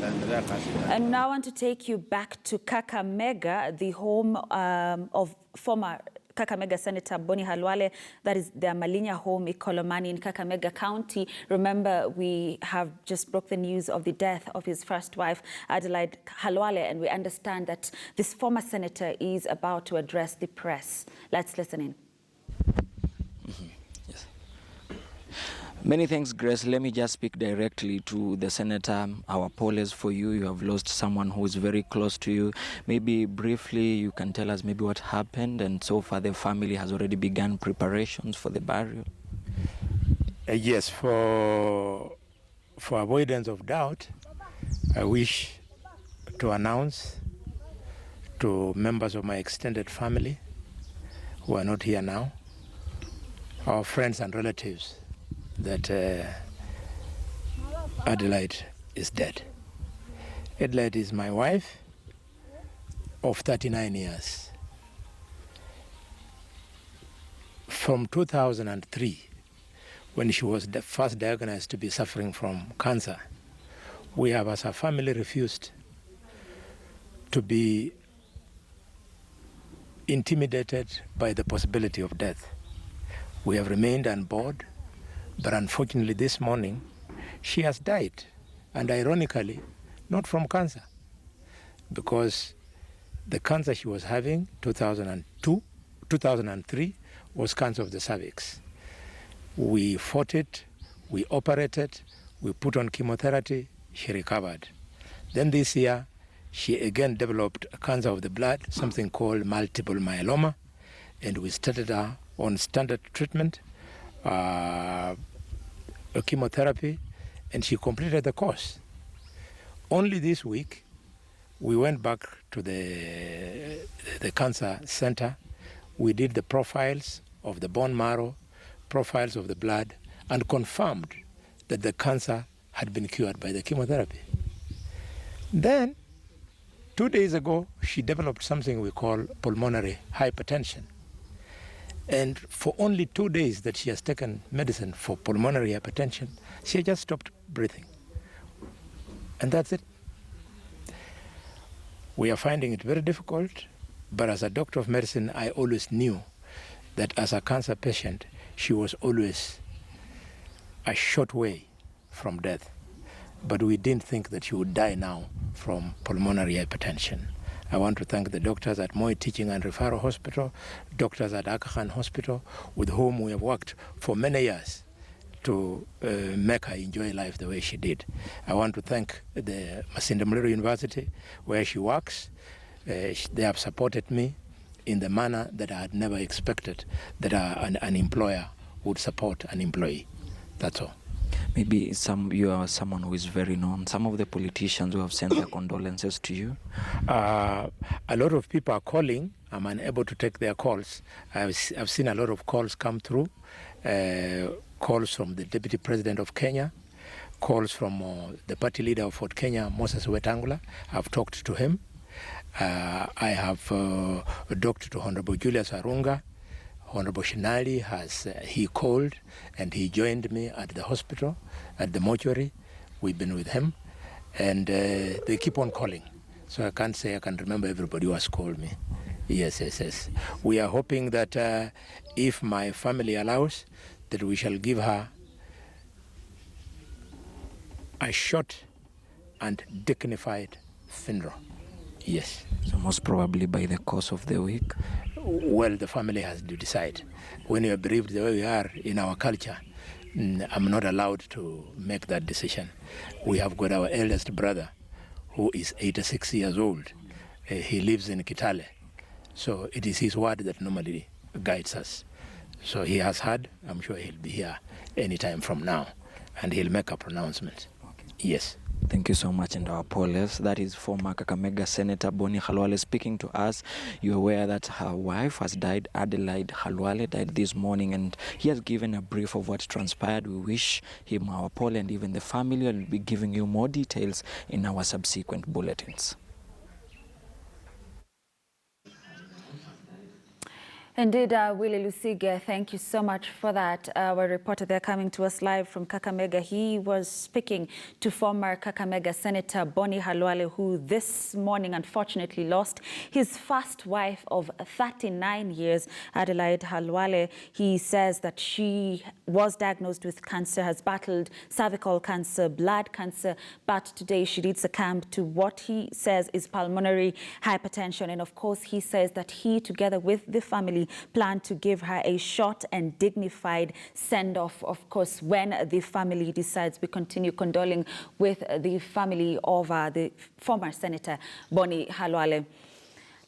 And now I want to take you back to Kakamega, the home of former Kakamega Senator Bonny Khalwale. That is their Malinya home, Ikolomani in Kakamega County. Remember, we have just broke the news of the death of his first wife, Adelaide Khalwale, and we understand that this former senator is about to address the press. Let's listen in. Yes. Many thanks, Grace. Let me just speak directly to the senator. Our apologies for you. You have lost someone who is very close to you. Maybe briefly you can tell us maybe what happened, and so far the family has already begun preparations for the burial. Yes, for avoidance of doubt, I wish to announce to members of my extended family who are not here now, our friends and relatives, that Adelaide is dead. Adelaide is my wife of 39 years. From 2003, when she was first diagnosed to be suffering from cancer, we have as a family refused to be intimidated by the possibility of death. We have remained on board, but unfortunately this morning she has died, and ironically not from cancer, because the cancer she was having 2003 was cancer of the cervix. We fought it, we operated, we put on chemotherapy, she recovered. Then this year she again developed a cancer of the blood, something called multiple myeloma, and we started her on standard treatment, chemotherapy, and she completed the course. Only this week, we went back to the cancer center. We did the profiles of the bone marrow, profiles of the blood, and confirmed that the cancer had been cured by the chemotherapy. Then, 2 days ago, she developed something we call pulmonary hypertension. And for only 2 days that she has taken medicine for pulmonary hypertension, she just stopped breathing. And that's it. We are finding it very difficult, but as a doctor of medicine, I always knew that as a cancer patient, she was always a short way from death. But we didn't think that she would die now from pulmonary hypertension. I want to thank the doctors at Moi Teaching and Referral Hospital, doctors at Aga Khan Hospital, with whom we have worked for many years to make her enjoy life the way she did. I want to thank the Masinde Muliro University, where she works. They have supported me in the manner that I had never expected that an employer would support an employee. That's all. Maybe you are someone who is very known. Some of the politicians who have sent their condolences to you? A lot of people are calling. I'm unable to take their calls. I've seen a lot of calls come through. Calls from the Deputy President of Kenya, calls from the party leader of Fort Kenya, Moses Wetangula. I've talked to him. I have talked to Honorable Julius Arunga. Honorable Shinali he called and he joined me at the hospital, at the mortuary. We've been with him, and they keep on calling. So I can't say I can remember everybody who has called me. Yes. We are hoping that if my family allows, that we shall give her a short and dignified funeral. Yes. So most probably by the course of the week? Well, the family has to decide. When you are bereaved the way we are in our culture, I'm not allowed to make that decision. We have got our eldest brother, who is 86 years old. He lives in Kitale. So it is his word that normally guides us. So he has heard. I'm sure he'll be here anytime from now, and he'll make a pronouncement. Okay. Yes. Thank you so much, and our apologies. That is former Kakamega Senator Bonny Khalwale speaking to us. You're aware that her wife has died. Adelaide Khalwale died this morning, and he has given a brief of what transpired. We wish him our apology, and even the family will be giving you more details in our subsequent bulletins. Indeed, Willie Lusige, thank you so much for that. Our reporter there coming to us live from Kakamega. He was speaking to former Kakamega Senator Bonny Khalwale, who this morning unfortunately lost his first wife of 39 years, Adelaide Khalwale. He says that she was diagnosed with cancer, has battled cervical cancer, blood cancer, but today she did succumb to what he says is pulmonary hypertension. And of course, he says that he, together with the family, plan to give her a short and dignified send-off, of course, when the family decides. We continue condoling with the family of the former Senator Bonny Khalwale.